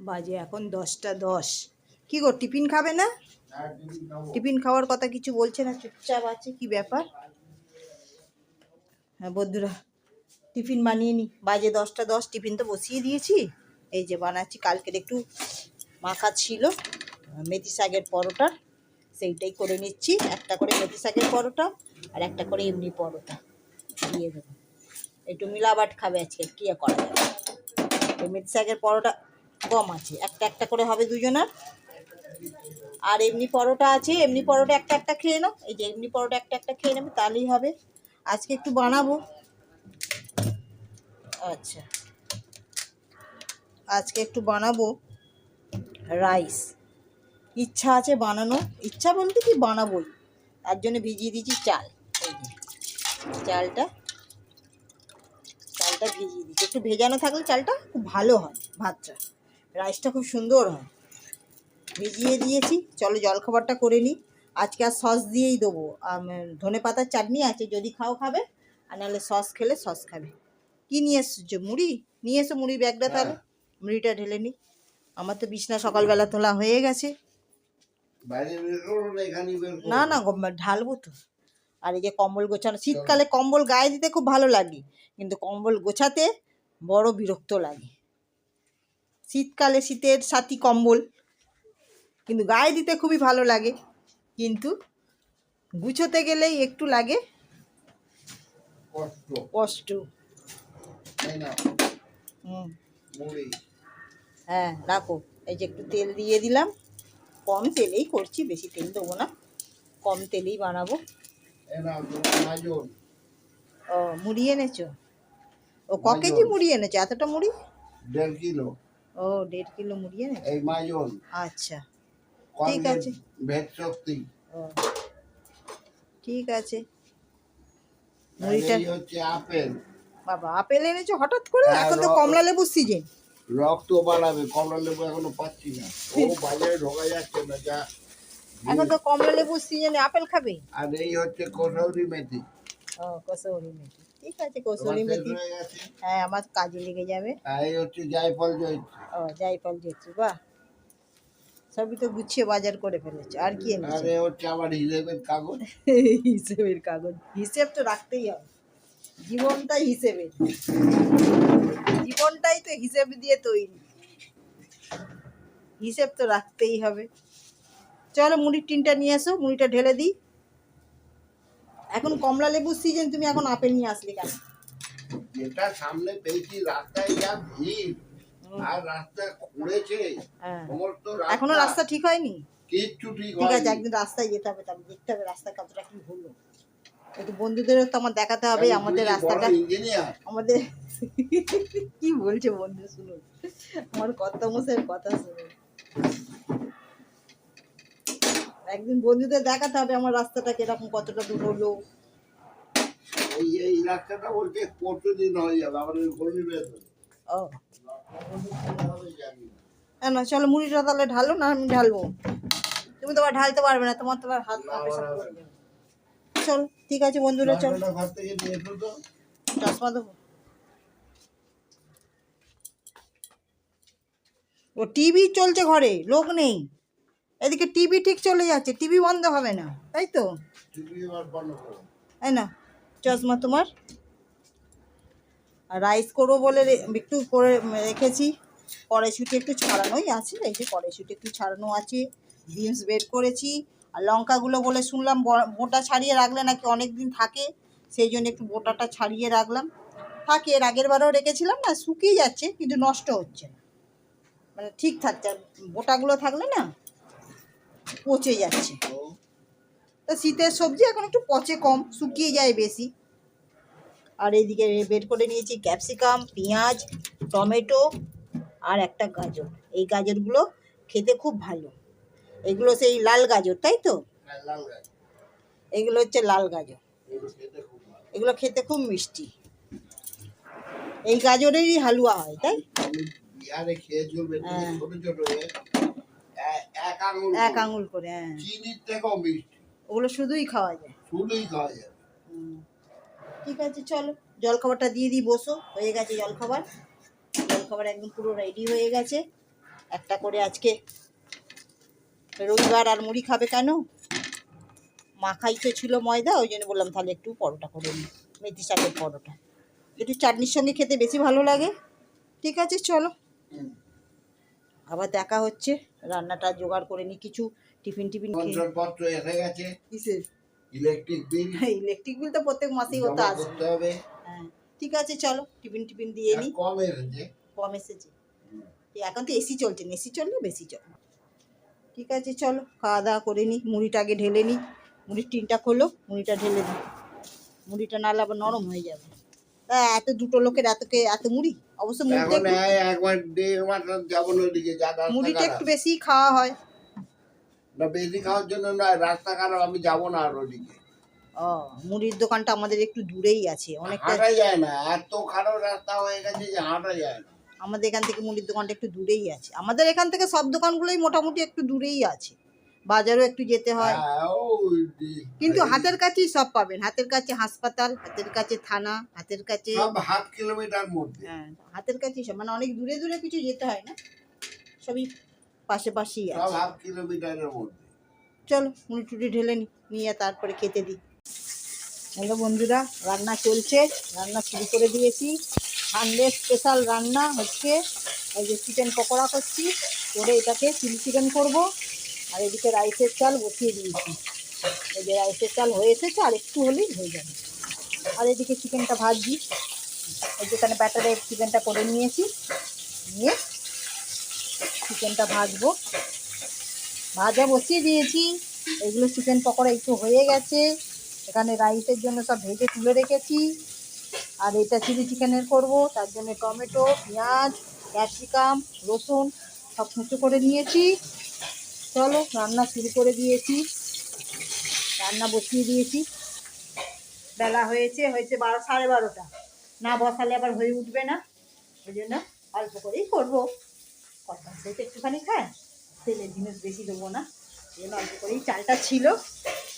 বাজে এখন 10টা 10। কি গো, টিফিন খাবে না? টিফিন খাওয়ার কথা কিছু বলছে না, চুপচাপ আছে, কি ব্যাপার? হ্যাঁ বন্ধুরা, টিফিন বানিয়ে নি। বাজে 10টা 10, টিফিন তো বসিয়ে দিয়েছি। এই যে বানাচ্ছি, কালকের একটু মাখা ছিল মেথি শাকের পরোটা, সেইটাই করে নিচ্ছি। একটা করে মেথি শাকের পরোটা আর একটা করে এমনি পরোটা দিয়ে দেবো। একটু মিলাবাট খাবে আজকে, কি আর করা যাবে। এই মেথি শাকের পরোটা কম আছে, একটা একটা করে হবে দুজনার। আর এমনি পরোটা আছে, এমনি পরোটা একটা একটা খেয়ে নাও। এই যে এমনি পরোটা একটা একটা খেয়ে নেবে, তাহলেই হবে। আজকে একটু বানাবো। আচ্ছা, আজকে একটু বানাবো রাইস। ইচ্ছা আছে বানানো, ইচ্ছা বলতে কি বানাবোই, তার জন্য ভিজিয়ে দিয়েছি চাল। এই যে চালটা চালটা ভিজিয়ে দিচ্ছি। একটু ভেজানো থাকলে চালটা খুব ভালো হয়, ভাতটা রাইসটা খুব সুন্দর হয়। ভিজিয়ে দিয়েছি, চলো জলখাবারটা করে নিই। আজকে আর সস দিয়েই দেবো। ধনে পাতার চাটনি আছে, যদি খাও খাবে, আর নাহলে সস খেলে সস খাবে। কি নিয়ে এসছো? মুড়ি নিয়ে এসো, মুড়ির ব্যাগটা তাহলে মুড়িটা ঢেলে নিই। আমার তো বিছনা সকালবেলা তোলা হয়ে গেছে। না না, ঢালবো তো। আর এই যে কম্বল গোছানো, শীতকালে কম্বল গায়ে দিতে খুব ভালো লাগে, কিন্তু কম্বল গোছাতে বড় বিরক্ত লাগে। শীতকালে শীতের সাথী কম্বল, কিন্তু গায়ে দিতে খুবই ভালো লাগে, কিন্তু গুছোতে গেলেই একটু লাগে কষ্ট। হ্যাঁ রাখো। এই যে একটু তেল দিয়ে দিলাম, কম তেলেই করছি, বেশি তেল দেবো না, কম তেলেই বানাবো। ও মুড়ি এনেছো? ও ক কেজি মুড়ি এনেছো? এতটা মুড়ি? 1.5 কিলো। ও 1.5 কিলো মুড়ি এনেছো? এই মাজন। আচ্ছা ঠিক আছে। ভেট শক্তি। ও ঠিক আছে। মুড়িটা হচ্ছে আপেল। বাবা, আপেল এনেছো হঠাৎ করে? এখন তো কমলা লেবুর সিজন। রক্ত বাড়াবে। কমলা লেবু এখনো পাচ্ছি না, ও বাজারে ঢোকা যাচ্ছে না। যা এখন তো কমলা লেবুর সিজনে আপেল খাবে। আর এই হচ্ছে কসৌরি মেথি। ও কসৌরি মেথি, ঠিক আছে কসৌরি মেথি। হ্যাঁ আমার কাজে লেগে যাবে। আর এই হচ্ছে জায়ফল জয়ত্রী। ও জায়ফল জয়ত্রী, বাহ, সবই তো গুছিয়ে বাজার করে ফেলেছো। আর কি এনেছো? আরে হচ্ছে আমার হিসেবের কাগজ। হিসেবের কাগজ, হিসেব তো রাখতেই হবে, জীবনটাই হিসেবে, জীবনটাই তো হিসেব দিয়ে তৈরি, হিসেব তো রাখতেই হবে। চলো মুড়ির টিনটা নিয়ে এসো, মুড়িটা ঢেলে দিই। এখন কমলা লেবুর সিজন, তুমি এখন আপেল নিয়ে আসলে কেন? যেটা সামনে পেয়েছি, রাস্তায় যা ভিড়, আর রাস্তা খুঁড়েছে সমস্ত। এখনো রাস্তা ঠিক হয়নি? কিচ্ছু ঠিক আছে, একদিন রাস্তায় যেতে হবে, তবে দেখতে হবে রাস্তা কতটা কি হলো। একটু বন্ধুদেরও তো আমার দেখাতে হবে আমাদের রাস্তাটা। আমাদের কি বলছে বন্ধু, শুনুন আমার কর্তামশাইয়ের কথা শুনুন। একদিন বন্ধুদের দেখাতে হবে আমার রাস্তাটা কিরকম, কতটা দূর হলো। এই রাস্তাটা বলতে প্রতিদিন হয়ে যাবে আমাদের গরিবের। ও না, চলো মুড়িটা তাহলে ঢালো, না আমি ঢালবো? তুমি তো আবার ঢালতে পারবে না, তোমার তো আবার হাত অপারেশন করে যাবে। চলো ঠিক আছে বন্ধুরা, চলো চশমা দেবো। ও টিভি চলছে ঘরে, লোক নেই, এদিকে টিভি ঠিক চলে যাচ্ছে, টিভি বন্ধ হবে না, তাই তো? তাই না? চশমা তোমার। আর রাইস করবো বলে একটু করে রেখেছি, কড়াইশুঁটি একটু ছাড়ানোই আছে। এই যে কড়াইশুঁটি একটু ছাড়ানো আছে, বিনস বের করেছি। আর লঙ্কাগুলো বলে শুনলাম বোটা ছাড়িয়ে রাখলে নাকি অনেক দিন থাকে, সেই জন্য একটু বোটাটা ছাড়িয়ে রাখলাম। থাকে, এর আগের বারেও রেখেছিলাম না, শুকিয়ে যাচ্ছে কিন্তু নষ্ট হচ্ছে না, মানে ঠিক থাকছে। আর বোটাগুলো থাকলে না পচে যাচ্ছে। তো শীতের সবজি এখন একটু পচে কম, শুকিয়ে যায় বেশি। আর এইদিকে বের করে নিয়েছি ক্যাপসিকাম, পেঁয়াজ, টমেটো আর একটা গাজর। এই গাজরগুলো খেতে খুব ভালো, এগুলো সেই লাল গাজর, তাই তো? এগুলো হচ্ছে লাল গাজর, এগুলো খেতে খুব মিষ্টি। এই গাজরেরই হালুয়া হয়, তাই? এক আঙুল করে, হ্যাঁ। ওগুলো শুধুই খাওয়া যায়, ঠিক আছে চলো জলখাবারটা দিয়ে দিই, বসো। হয়ে গেছে জলখাবার, জলখাবার একদম পুরো রেডি হয়ে গেছে। একটা করে আজকে রবিবার, আর মুড়ি খাবে কেন, মাখাই তো ছিল ময়দা, ওই জন্য বললাম তাহলে একটু পরোটা করে নিই, মেথি শাকের পরোটা, একটু চাটনির সঙ্গে খেতে বেশি ভালো লাগে। ঠিক আছে চলো, আবার দেখা হচ্ছে। রান্নাটা জোগাড় করে নিই, কিছু টিফিন টিফিন খেয়ে। পত্র এসে গেছে, কিসের? ইলেকট্রিক বিল, ইলেকট্রিক বিল তো প্রত্যেক মাসেই হতে জমা আসবে। করতে হবে। হ্যাঁ ঠিক আছে চলো, টিফিন টিফিন দিয়ে নিই। কম এসেছে। কম এসেছে, এখন তো এসি চলছে না, এসি চললে বেশি চলে। ঠিক আছে চলো, খাওয়া দাওয়া করে নিই, মুড়িটা আগে ঢেলে নিই। মুড়ির টিনটা খোলো, মুড়িটা ঢেলে দিই, মুড়িটা নাহলে আবার নরম হয়ে যাবে। এত দুটো লোকের এত মুড়ি, অবশ্য মুড়িটা এখন একবার 1.5 মাস যাবো না ওইদিকে, যা রাস্তা মুড়িটা খারাপ। একটু বেশি খাওয়া হয়। না বেশি খাওয়ার জন্য নয়, রাস্তা খারাপ, আমি যাবো না আর ওদিকে। ও, মুড়ির দোকানটা আমাদের একটু দূরেই আছে অনেকটা, হাঁটা যায় না, এত খারাপ রাস্তা হয়ে গেছে যে হাঁটা যায় না। আমাদের এখান থেকে মুড়ির দোকানটা একটু দূরেই আছে। আমাদের এখান থেকে সব দোকানগুলোই মোটামুটি একটু দূরেই আছে, বাজারও একটু যেতে হয়। হ্যাঁ, কিন্তু হাতের কাছেই সব পাবেন, হাতের কাছে হাসপাতাল, হাতের কাছে থানা, হাতের কাছে, সব 1/2 কিলোমিটার মধ্যে। হ্যাঁ হাতের কাছেই সব, মানে অনেক দূরে দূরে কিছু যেতে হয় না, সবই পাশে পাশেই সব আছে। 1/2 কিলোমিটারের মধ্যে। চলো মুড়ি টুড়ি ঢেলে নিয়ে তারপরে খেতে দিই। হ্যালো বন্ধুরা, রান্না চলছে, রান্না শুরু করে দিয়েছি। সানডে স্পেশাল রান্না হচ্ছে, ওই যে চিকেন পকোড়া করছি, করে এটাকে চিলি চিকেন করবো। আর এদিকে রাইসের চাল বসিয়ে দিয়েছি, এই যে রাইসের চাল হয়ে এসেছে, আর একটু হলেই হয়ে যাবে। আর এদিকে চিকেনটা ভাজছি, এই যেখানে ব্যাটারে চিকেনটা করে নিয়েছি, নিয়ে চিকেনটা ভাজবো, ভাজা বসিয়ে দিয়েছি। এগুলো চিকেন পকোড়া একটু হয়ে গেছে, এখানে রাইসের জন্য সব ভেজে তুলে রেখেছি। আর এটা চিলি চিকেনের করব, তার জন্য টমেটো, পেঁয়াজ, ক্যাপসিকাম, রসুন সব কুচো করে নিয়েছি। চলো রান্না শুরু করে দিয়েছি, রান্না বসিয়ে দিয়েছি। বেলা হয়েছে 12, 12:30, না বসালে আবার হয়ে উঠবে না, ওই জন্য অল্প করেই করবো। কথা সেই তো একটুখানি খায়, তেলের জিনিস বেশি দেবো না, এই জন্য অল্প করেই। চালটা ছিল,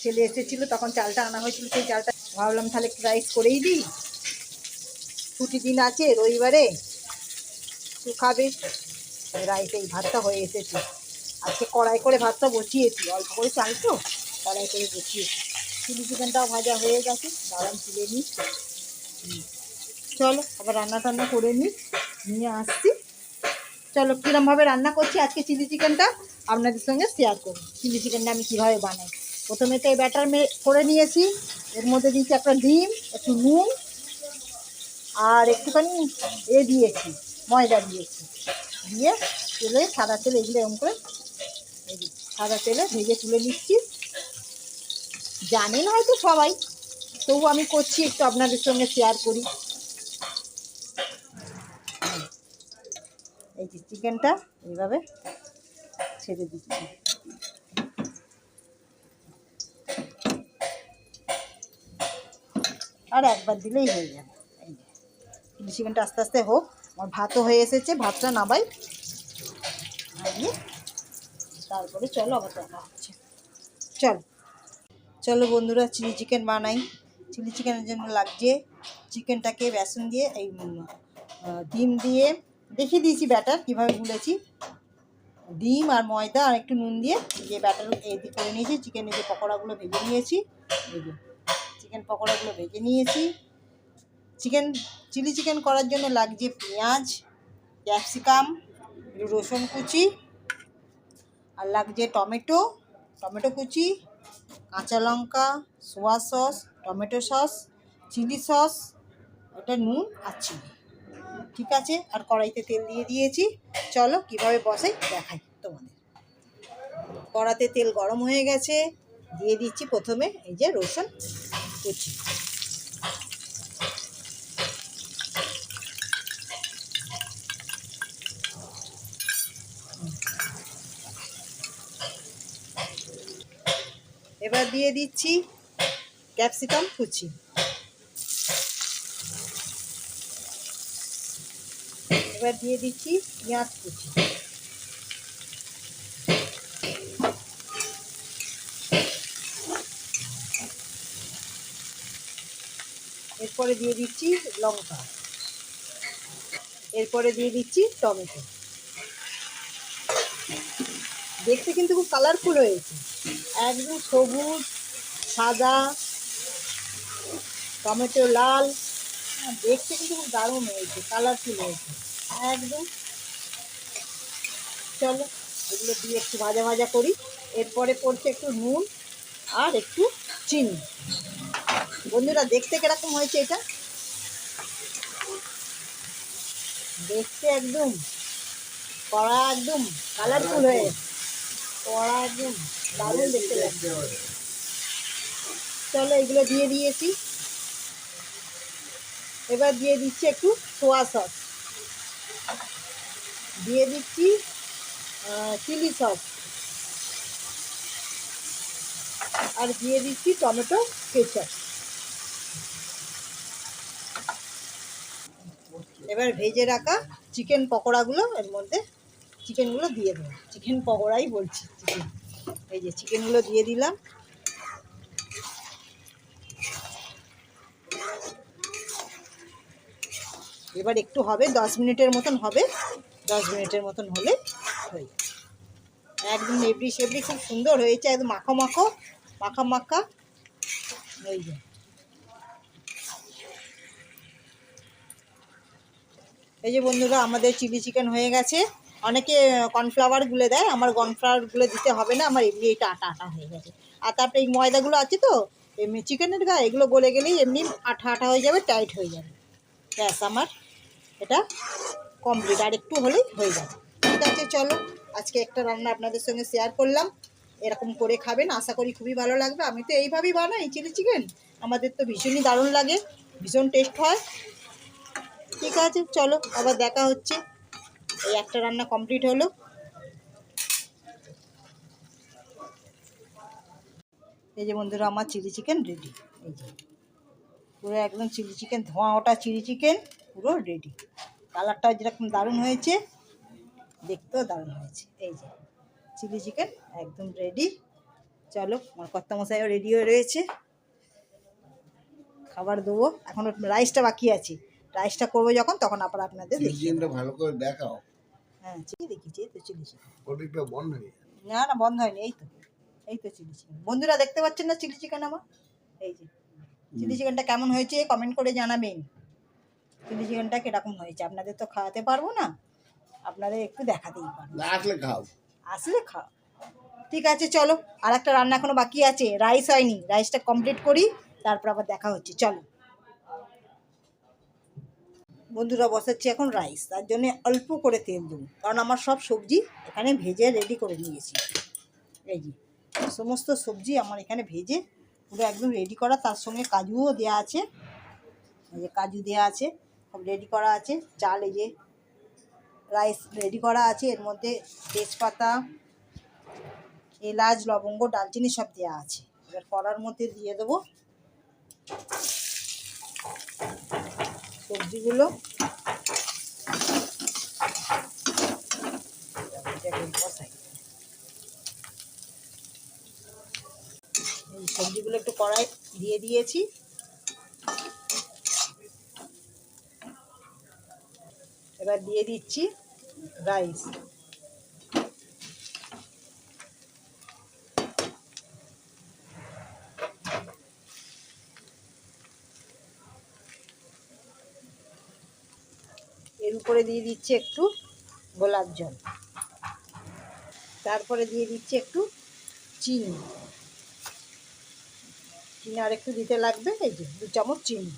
ছেলে এসেছিলো তখন চালটা আনা হয়েছিল, সেই চালটা ভাবলাম তাহলে একটু রাইস করেই দিই, ছুটি দিন আছে রবিবারে, একটু খাবে। রাইস এই ভাতটা হয়ে এসেছে, আজকে কড়াই করে ভাতটা বসিয়েছি, অল্প করে চাল তো কড়াই করে বসিয়েছি। চিলি চিকেনটাও ভাজা হয়ে গেছে, দাঁড়ান তুলে নিই। চলো আবার রান্না টান্না করে নিয়ে আসছি। চলো কীরমভাবে রান্না করছি আজকে চিলি চিকেনটা আপনাদের সঙ্গে শেয়ার করব। চিলি চিকেনটা আমি কীভাবে বানাই, প্রথমে তো এই ব্যাটার করে নিয়েছি, এর মধ্যে দিয়েছি একটা ডিম, একটু নুন, আর একটুখানি দিয়েছি, ময়দা দিয়েছি, দিয়ে তেলে, সাদা তেল, এগুলো এরকম করে এই সাদা তেলে ভেজে তুলে নিচ্ছি। জানেন হয়তো সবাই, তবু আমি করছি, একটু আপনাদের সঙ্গে শেয়ার করি। এই যে চিকেনটা এইভাবে ছেড়ে দিচ্ছি, আর একবার দিলেই হয়ে যাবে। এই যে চিকেনটা আস্তে আস্তে হোক, আমার ভাতও হয়ে এসেছে, ভাতটা নামাই, নামিয়ে তারপরে চলো আবার দেখা হচ্ছে। চলো বন্ধুরা, চিলি চিকেন বানাই। চিলি চিকেনের জন্য লাগছে চিকেনটাকে বেসন দিয়ে, এই ডিম দিয়ে, দেখিয়ে দিয়েছি ব্যাটার কীভাবে গুলেছি, ডিম আর ময়দা আর একটু নুন দিয়ে যে ব্যাটার এদি করে নিয়েছি। চিকেনের যে পকোড়াগুলো ভেজে নিয়েছি, এই যে চিকেন পকোড়াগুলো ভেজে নিয়েছি। চিলি চিকেন করার জন্য লাগছে পেঁয়াজ, ক্যাপসিকাম, রসুন কুচি, আর লাগছে টমেটো কুচি, কাঁচা লঙ্কা, soya sauce, tomato sauce, chilli sauce, ওটা নুন আর চিনি। ঠিক আছে, আর কড়াইতে তেল দিয়ে দিয়েছি। চলো কীভাবে বসাই দেখাই তোমাদের। কড়াতে তেল গরম হয়ে গেছে, দিয়ে দিচ্ছি প্রথমে এই যে রসুন কুচি, এবার দিয়ে দিচ্ছি ক্যাপসিকাম কুচি, এবার দিয়ে দিচ্ছি পেঁয়াজ কুচি, এরপরে দিয়ে দিচ্ছি লঙ্কা, এরপরে দিয়ে দিচ্ছি টমেটো, দেখতে কিন্তু খুব কালারফুল হয়েছে, একদম সবুজ, সাদা, টমেটো লাল, দেখতে কিন্তু খুব দারুণ হয়েছে, কালারফুল হয়েছে একদম। চলো এগুলো দিয়ে একটু ভাজা ভাজা করি। এরপরে পড়ছে একটু নুন আর একটু চিনি। বন্ধুরা দেখতে কিরকম হয়েছে এটা, দেখতে একদম কড়া, একদম কালারফুল হয়ে কড়া, একদম দারুণ দেখতে লাগছে। চলো এগুলো দিয়ে দিয়েছি। এবার দিয়ে দিচ্ছি একটু সোয়া সস, দিয়ে দিচ্ছি চিলি সস, আর দিয়ে দিচ্ছি টমেটো কেচাপ। এবার ভেজে রাখা চিকেন পকোড়াগুলো এর মধ্যে, চিকেনগুলো দিয়ে দেবো। চিকেন পকোড়াই বলছি, চিকেন, এই যে চিকেনগুলো দিয়ে দিলাম। এবার একটু হবে, 10 মিনিটের মতন হবে, 10 মিনিটের মতন হলে হয়ে যাবে। একদম এবড়ি সেবড়ি খুব সুন্দর হয়েছে, একদম মাখো মাখো, মাখা মাখা। এই যে এই যে বন্ধুরা আমাদের চিলি চিকেন হয়ে গেছে। অনেকে কর্নফ্লাওয়ার গুলে দেয়, আমার কর্নফ্লাওয়ার গুলে দিতে হবে না, আমার এমনি এটা আটা আটা হয়ে গেছে। আর তারপরে এই ময়দাগুলো আছে তো এমনি চিকেনের গায়ে, এগুলো গলে গেলেই এমনি আঠা আঠা হয়ে যাবে, টাইট হয়ে যাবে। ব্যাস আমার এটা কমপ্লিট, আর একটু হলেই হয়ে যাবে। ঠিক আছে, চলো আজকে একটা রান্না আপনাদের সঙ্গে শেয়ার করলাম। এরকম করে খাবেন, আশা করি খুবই ভালো লাগবে। আমি তো এইভাবেই বানাই চিলি চিকেন, আমাদের তো ভীষণই দারুণ লাগে, ভীষণ টেস্ট হয়। ঠিক আছে, চলো আবার দেখা হচ্ছে। এই একটা রান্না কমপ্লিট হলো। এই যে বন্ধুরা আমার চিলি চিকেন রেডি। এই যে পুরো একদম চিলি চিকেন, ধোঁয়া ওটা চিলি চিকেন পুরো রেডি। কালারটাও যেরকম দারুণ হয়েছে, দেখতেও দারুণ হয়েছে। এই যে চিলি চিকেন একদম রেডি। চলো আমার কর্তামশাইও রেডি হয়ে রয়েছে, খাবার দেবো। এখনও রাইসটা বাকি আছে, রাইসটা করবো যখন তখন আবার আপনাদের দেখি। চিকেনটা ভালো করে দেখাও। হ্যাঁ চিলি দেখিয়েছি, এই তো চিলি চিকেন। ওদিকটা বন্ধ হয়ে যায়। না না বন্ধ হয়নি, এই তো, এই তো চিলি চিকেন। বন্ধুরা দেখতে পাচ্ছেন না চিলি চিকেন আমার? এই যে চিলি চিকেনটা কেমন হয়েছে কমেন্ট করে জানাবেন। চিলি চিকেনটা কীরকম হয়েছে, আপনাদের তো খাওয়াতে পারবো না, আপনাদের একটু দেখাতেই পারবো। না আসলে খাও। আসলে খাও। ঠিক আছে চলো, আর একটা রান্না এখনো বাকি আছে, রাইস হয়নি, রাইসটা কমপ্লিট করি, তারপর আবার দেখা হচ্ছে। চলো বন্ধুরা বসাচ্ছি এখন রাইস, তার জন্য অল্প করে তেল দেবো, কারণ আমার সব সবজি এখানে ভেজে রেডি করে নিয়েছি। এই যে সমস্ত সবজি আমার এখানে ভেজে পুরো একদম রেডি করা, তার সঙ্গে কাজুও দেওয়া আছে। এই যে কাজু দেওয়া আছে, সব রেডি করা আছে। চাল এই যে রাইস রেডি করা আছে, এর মধ্যে তেজপাতা, এলাচ, লবঙ্গ, দারচিনি সব দেওয়া আছে। এবার কড়ার মধ্যে দিয়ে দেবো সবজিগুলো। এই সবজিগুলো একটু কড়াই দিয়ে দিয়েছি। এবার দিয়ে দিচ্ছি রাইস। এর উপরে দিয়ে দিচ্ছি একটু গোলাপ জল, তারপরে দিয়ে দিচ্ছি একটু চিনি। চিনি আর একটু দিতে লাগবে, এই যে 2 চামচ চিনি।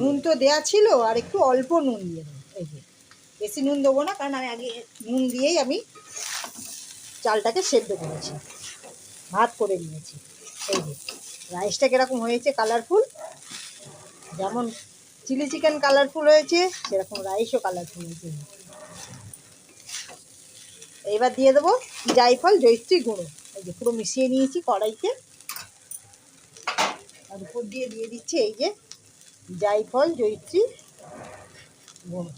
নুন তো দেয়া ছিল, আর একটু অল্প নুন দিয়ে দেবো। এই যে বেশি নুন দেবো না, কারণ আমি আগে নুন দিয়েই আমি চালটাকে সেদ্ধ করেছি, ভাত করে নিয়েছি। এই যে রাইসটা কীরকম হয়েছে, কালারফুল, যেমন চিলি চিকেন কালারফুল হয়েছে সেরকম রাইসও কালারফুল হয়েছে। এইবার দিয়ে দেবো জায়ফল, জয়িত্রী গুঁড়ো। এই যে পুরো মিশিয়ে নিয়েছি কড়াইতে, আর উপর দিয়ে দিয়ে দিচ্ছি এই যে জায়ফল, জয়িত্রী গুঁড়ো।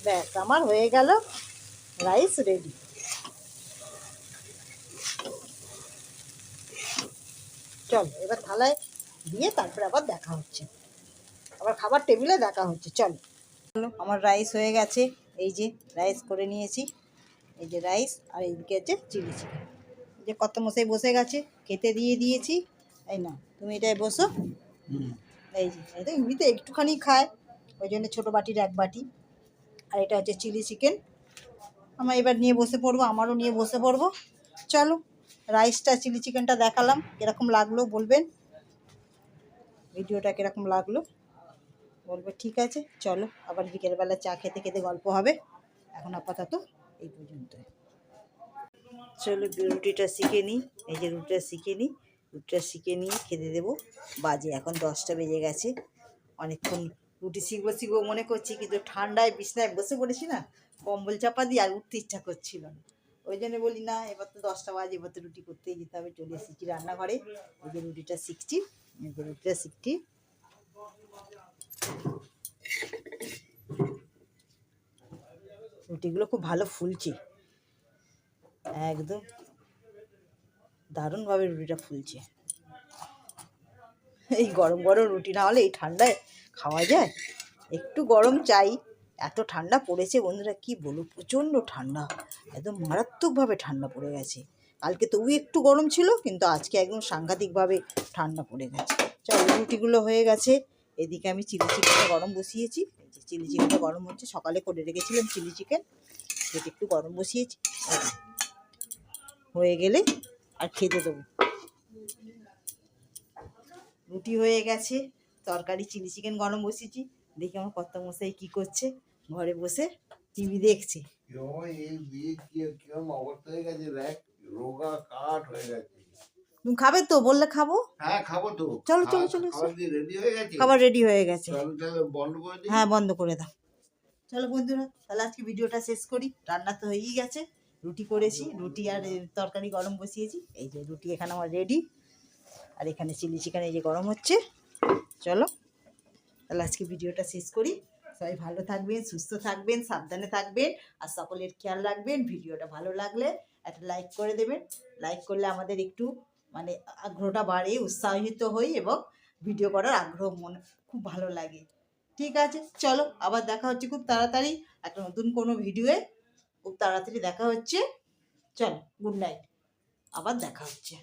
ব্যাস আমার হয়ে গেল রাইস রেডি। চল এবার থালায় দিয়ে তারপরে আবার দেখা হচ্ছে, আবার খাবার টেবিলে দেখা হচ্ছে। চলো আমার রাইস হয়ে গেছে, এই যে রাইস করে নিয়েছি, এই যে রাইস, আর এইদিকে আছে চিলি চিকেন। এই যে কত মশাই বসে গেছে, খেতে দিয়ে দিয়েছি। এই না তুমি এটাই বসো। এই যে এই তো এমনিতে একটুখানি খায়, ওই জন্য ছোটো বাটির 1 বাটি। আর এটা হচ্ছে চিলি চিকেন। আমরা এবার নিয়ে বসে পড়বো, আমারও নিয়ে বসে পড়বো। চলো রাইসটা চিলি চিকেনটা দেখালাম, কীরকম লাগলো বলবেন, ভিডিওটা কীরকম লাগলো বলবে। ঠিক আছে চলো, আবার বিকেলবেলা চা খেতে খেতে গল্প হবে। এখন আপাতত এই পর্যন্ত। চলো রুটিটা শিখে নিই, এই যে রুটিটা শিখে নিই, রুটিটা শিখে নিয়ে খেতে দেবো। বাজে এখন 10টা বেজে গেছে। অনেকক্ষণ রুটি শিখবো শিখবো মনে করছি, কিন্তু ঠান্ডায় বিছনায় বসে পড়েছি না, কম্বল চাপা দিয়ে আর উঠতে ইচ্ছা করছিল না। ওই জন্য বলি না, এবার তো 10টা বাজে, এবার তো রুটি করতেই যেতে হবে। চলে এসেছি রান্নাঘরে, এই যে রুটিটা শিখছি, এই যে রুটিটা শিখছি। রুটিগুলো খুব ভালো ফুলছে, একদম দারুণভাবে রুটিটা ফুলছে। এই গরম গরম রুটি না হলে এই ঠান্ডায় খাওয়া যায়? একটু গরম চাই। এত ঠান্ডা পড়েছে বন্ধুরা, কি বলবো, প্রচণ্ড ঠান্ডা, একদম মারাত্মকভাবে ঠান্ডা পড়ে গেছে। কালকে তবু একটু গরম ছিল, কিন্তু আজকে একদম সাংঘাতিকভাবে ঠান্ডা পড়ে গেছে। চলো রুটিগুলো হয়ে গেছে, এদিকে আমি চিলি চিকেনটা গরম বসিয়েছি। এই যে চিলি চিকেনটা গরম হচ্ছে, সকালে করে রেখেছিলাম চিলি চিকেন, সেটা একটু গরম বসিয়েছি। হয়ে গেলে আর খেতে দেবো। রুটি হয়ে গেছে, তরকারি চিলি চিকেন গরম বসিয়েছি। দেখি আমার কর্তামশাই কী করছে, ঘরে বসে টিভি দেখছে। এই বিয়ে কিরম অবস্থা হয়ে গেছে দেখ, রোগা কাঠ হয়ে গেছে। তুমি খাবে তো? বললে খাবো। হ্যাঁ খাবো তো। চলো চলো চলো, খাবার দিয়ে রেডি হয়ে গেছে। খাবার রেডি হয়ে গেছে। চলো তাহলে বন্ধ করে দিই। হ্যাঁ বন্ধ করে দাও। চলো বন্ধুরা, তাহলে আজকে ভিডিওটা শেষ করি। রান্না তো হয়েই গেছে, রুটি করেছি, রুটি আর তরকারি গরম বসিয়েছি। এই যে রুটি এখানে আমার রেডি, আর এখানে চিলি চিকেন এই যে গরম হচ্ছে। চলো তাহলে আজকে ভিডিওটা শেষ করি। সবাই ভালো থাকবেন, সুস্থ থাকবেন, সাবধানে থাকবেন, আর সকলের খেয়াল রাখবেন। ভিডিওটা ভালো লাগলে একটা লাইক করে দেবেন। লাইক করলে আমাদের একটু মানে আগ্রহটা বাড়ে, উৎসাহিত হই, এবং ভিডিও করার আগ্রহ মনে খুব ভালো লাগে। ঠিক আছে চলো, আবার দেখা হচ্ছে খুব তাড়াতাড়ি একটা নতুন কোনো ভিডিওয়ে। খুব তাড়াতাড়ি দেখা হচ্ছে। চলো গুড নাইট, আবার দেখা হচ্ছে।